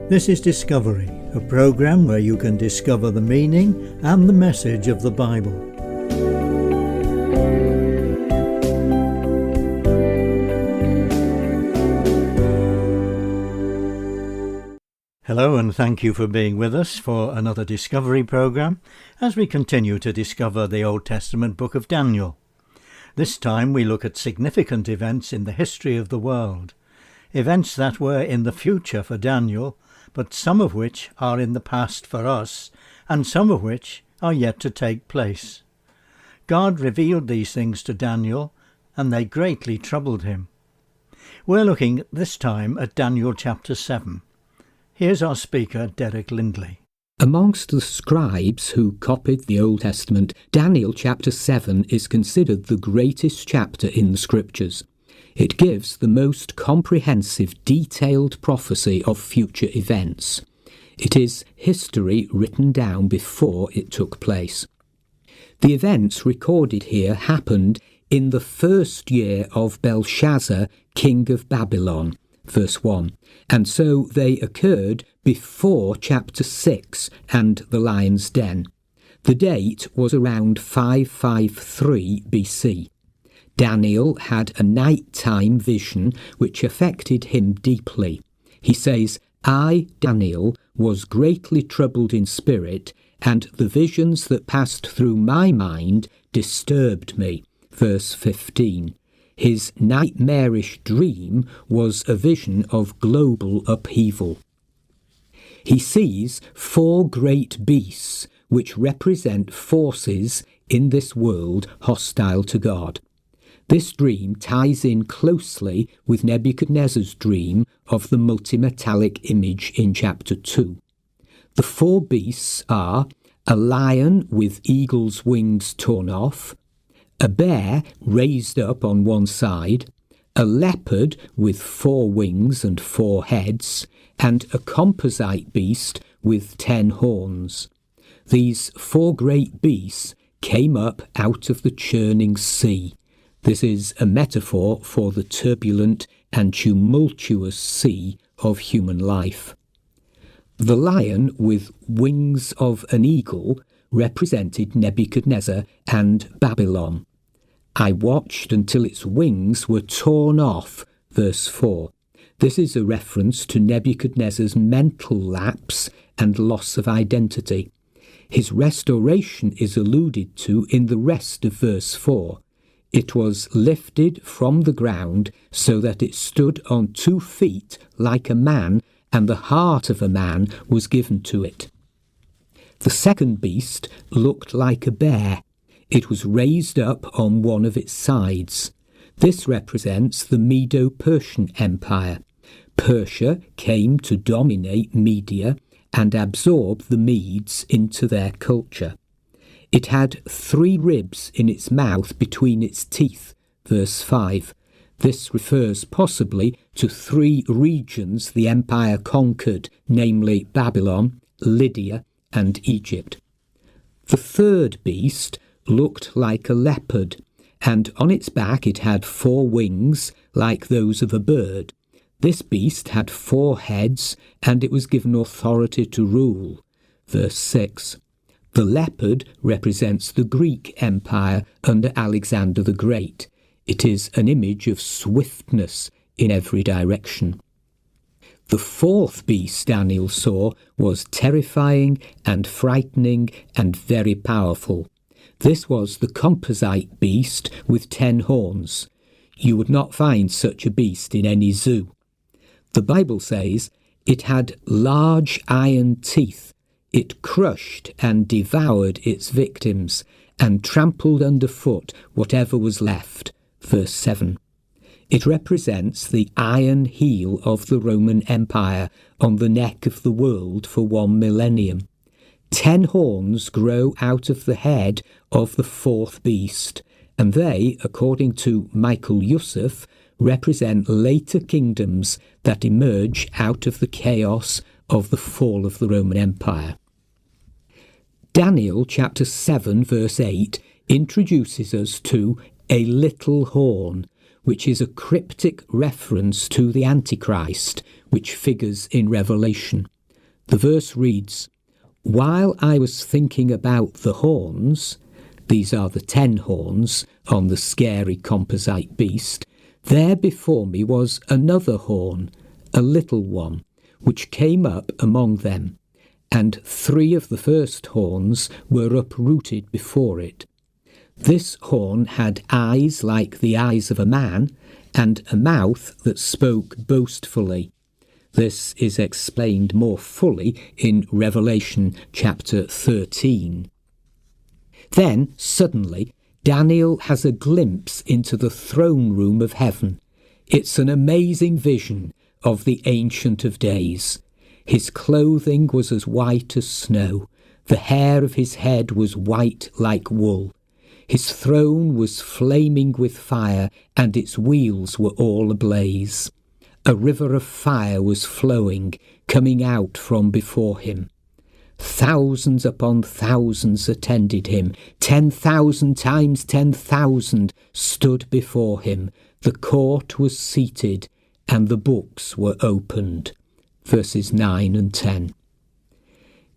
This is Discovery, a program where you can discover the meaning and the message of the Bible. Hello, and thank you for being with us for another Discovery program as we continue to discover the Old Testament book of Daniel. This time we look at significant events in the history of the world, events that were in the future for Daniel, but some of which are in the past for us, and some of which are yet to take place. God revealed these things to Daniel, and they greatly troubled him. We're looking this time at Daniel chapter 7. Here's our speaker, Derek Lindley. Amongst the scribes who copied the Old Testament, Daniel chapter 7 is considered the greatest chapter in the Scriptures. It gives the most comprehensive, detailed prophecy of future events. It is history written down before it took place. The events recorded here happened in the first year of Belshazzar, king of Babylon, verse 1, and so they occurred before chapter 6 and the lion's den. The date was around 553 BC. Daniel had a nighttime vision which affected him deeply. He says, "I, Daniel, was greatly troubled in spirit, and the visions that passed through my mind disturbed me." Verse 15. His nightmarish dream was a vision of global upheaval. He sees 4 great beasts which represent forces in this world hostile to God. This dream ties in closely with Nebuchadnezzar's dream of the multimetallic image in chapter 2. The 4 beasts are a lion with eagle's wings torn off, a bear raised up on one side, a leopard with 4 wings and 4 heads, and a composite beast with 10 horns. These 4 great beasts came up out of the churning sea. This is a metaphor for the turbulent and tumultuous sea of human life. The lion with wings of an eagle represented Nebuchadnezzar and Babylon. "I watched until its wings were torn off," verse 4. This is a reference to Nebuchadnezzar's mental lapse and loss of identity. His restoration is alluded to in the rest of verse 4. It was lifted from the ground so that it stood on 2 feet like a man, and the heart of a man was given to it. The second beast looked like a bear. It was raised up on one of its sides. This represents the Medo-Persian Empire. Persia came to dominate Media and absorb the Medes into their culture. It had 3 ribs in its mouth between its teeth, verse 5. This refers possibly to 3 regions the empire conquered, namely Babylon, Lydia, and Egypt. The third beast looked like a leopard, and on its back it had 4 wings like those of a bird. This beast had 4 heads, and it was given authority to rule. Verse 6. The leopard represents the Greek Empire under Alexander the Great. It is an image of swiftness in every direction. The 4th beast Daniel saw was terrifying and frightening and very powerful. This was the composite beast with 10 horns. You would not find such a beast in any zoo. The Bible says it had large iron teeth. It crushed and devoured its victims and trampled underfoot whatever was left. Verse 7. It represents the iron heel of the Roman Empire on the neck of the world for 1 millennium. 10 horns grow out of the head of the 4th beast, and they, according to Michael Youssef, represent later kingdoms that emerge out of the chaos of the fall of the Roman Empire. Daniel chapter 7 verse 8 introduces us to a little horn, which is a cryptic reference to the Antichrist, which figures in Revelation. The verse reads, "While I was thinking about the horns," these are the 10 horns on the scary composite beast, "there before me was another horn, a little one, which came up among them, and 3 of the first horns were uprooted before it. This horn had eyes like the eyes of a man, and a mouth that spoke boastfully." This is explained more fully in Revelation chapter 13. Then, suddenly, Daniel has a glimpse into the throne room of heaven. It's an amazing vision of the Ancient of Days. His clothing was as white as snow. The hair of his head was white like wool. His throne was flaming with fire, and its wheels were all ablaze. A river of fire was flowing, coming out from before him. Thousands upon thousands attended him. 10,000 times 10,000 stood before him. The court was seated, and the books were opened. Verses 9 and 10.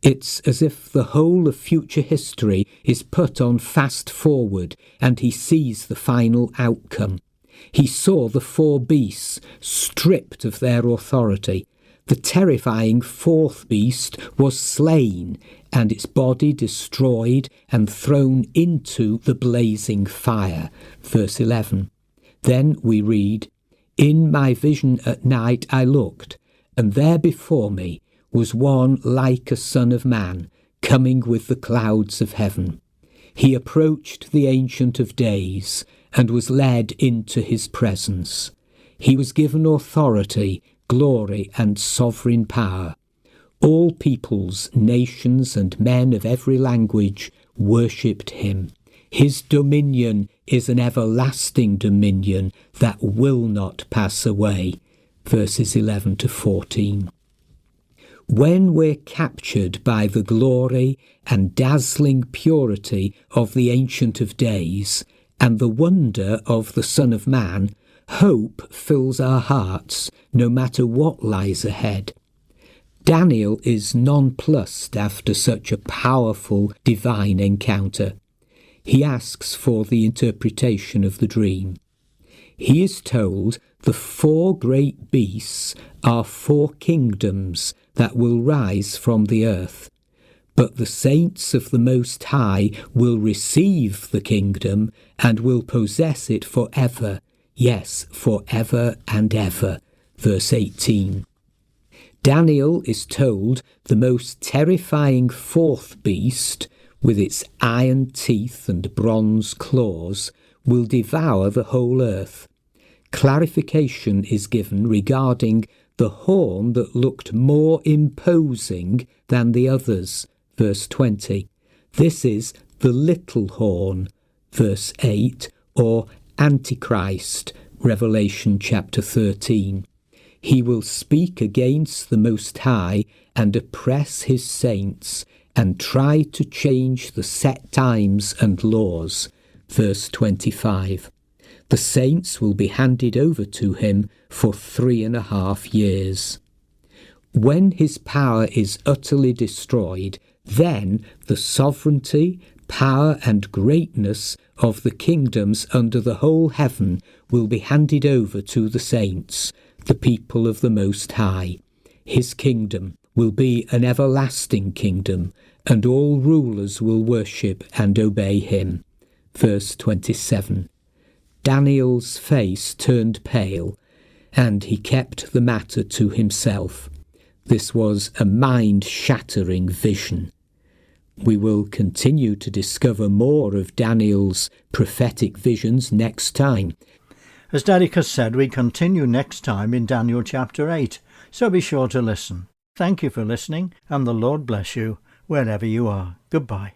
It's as if the whole of future history is put on fast forward, and he sees the final outcome. He saw the 4 beasts stripped of their authority. The terrifying 4th beast was slain, and its body destroyed and thrown into the blazing fire. Verse 11. Then we read, "In my vision at night I looked, and there before me was one like a son of man, coming with the clouds of heaven. He approached the Ancient of Days, and was led into his presence. He was given authority, glory, and sovereign power. All peoples, nations, and men of every language worshipped him. His dominion is an everlasting dominion that will not pass away." Verses 11 to 14. When we're captured by the glory and dazzling purity of the Ancient of Days and the wonder of the Son of Man, hope fills our hearts no matter what lies ahead. Daniel is nonplussed after such a powerful divine encounter. He asks for the interpretation of the dream. He is told the 4 great beasts are 4 kingdoms that will rise from the earth. But the saints of the Most High will receive the kingdom and will possess it forever, yes, forever and ever. Verse 18. Daniel is told the most terrifying 4th beast, with its iron teeth and bronze claws, will devour the whole earth. Clarification is given regarding the horn that looked more imposing than the others. Verse 20. This is the little horn. Verse 8, or Antichrist, Revelation chapter 13. He will speak against the Most High and oppress his saints and try to change the set times and laws. Verse 25. The saints will be handed over to him for 3.5 years. When his power is utterly destroyed, then the sovereignty, power, and greatness of the kingdoms under the whole heaven will be handed over to the saints, the people of the Most High. His kingdom will be an everlasting kingdom, and all rulers will worship and obey him. Verse 27. Daniel's face turned pale, and he kept the matter to himself. This was a mind-shattering vision. We will continue to discover more of Daniel's prophetic visions next time. As Derek has said, we continue next time in Daniel chapter 8, so be sure to listen. Thank you for listening, and the Lord bless you wherever you are. Goodbye.